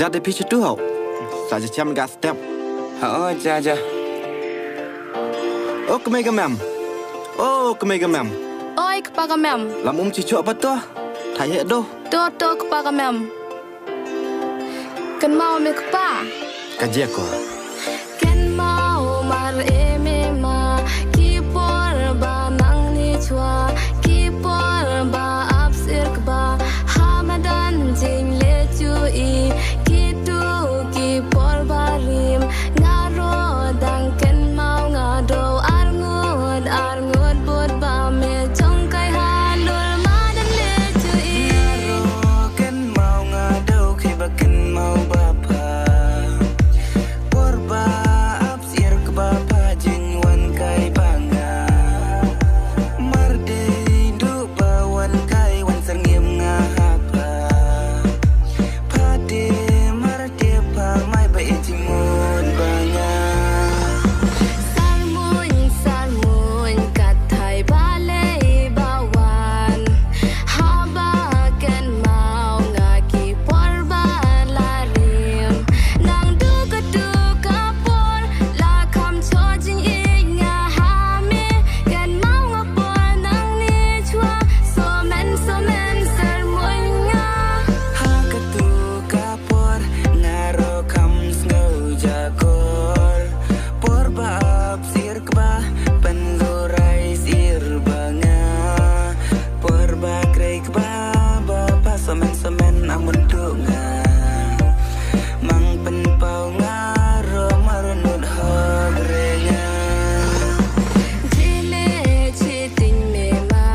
Jadi pichu tu hau. Saja jam gas step. Aja. Oh kemega mem. Oi kepada mem. Lam cicu apa tu? Thaya doh. To kepada mem. Ken mau me kepa. Kaji aku. Ken mau mar emema kipor ba nang ni chua kipor ba absir ba hamadan jing le chui kitu kipor barim ngaro dang ken mau ngado arngut bot ba me jong kai halul madan le chui ngaro ken mau ngado khi ba ken mau ba pa por ba absir ke ba pa jing wan kai banga mar de du ba wan kai wan sangiem nga ha pa de mar de pa mai ba e jing mon banga Sarmun kat thai ba le ba wan haba ken mau nga ki por ba la rim nang du ka por la kham cho jing i nga ha me ken mau nga por nang ni chua so men sarmun nga Hakatu kapor ngaro kam snow jakor por baab sir kba penlurai sir banga por ba krei kba ba somen amun tunga mang pen pau ngaro marunut hogrenga Jile chiting me ma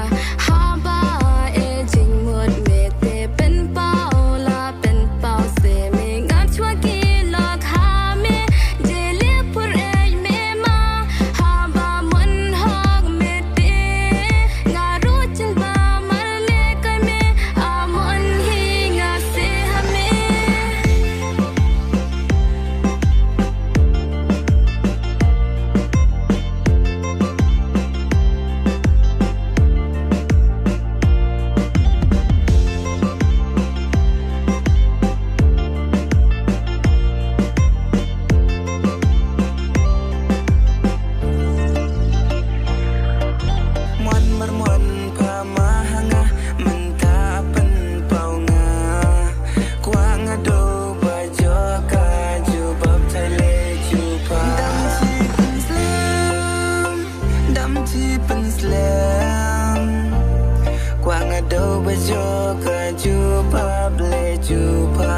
haba e jing mut me te pen pau se me ngam chua ki lok ha me jile pur e me ma haba mun hog me te ngaru chin ba mar le kai me amun hi nga se ha me Muan pamahanga menta pen pau nga kwa ngado bajo kaju bab thale chupa dam chi pen slam kwa ngado bajo kaju bab le chupa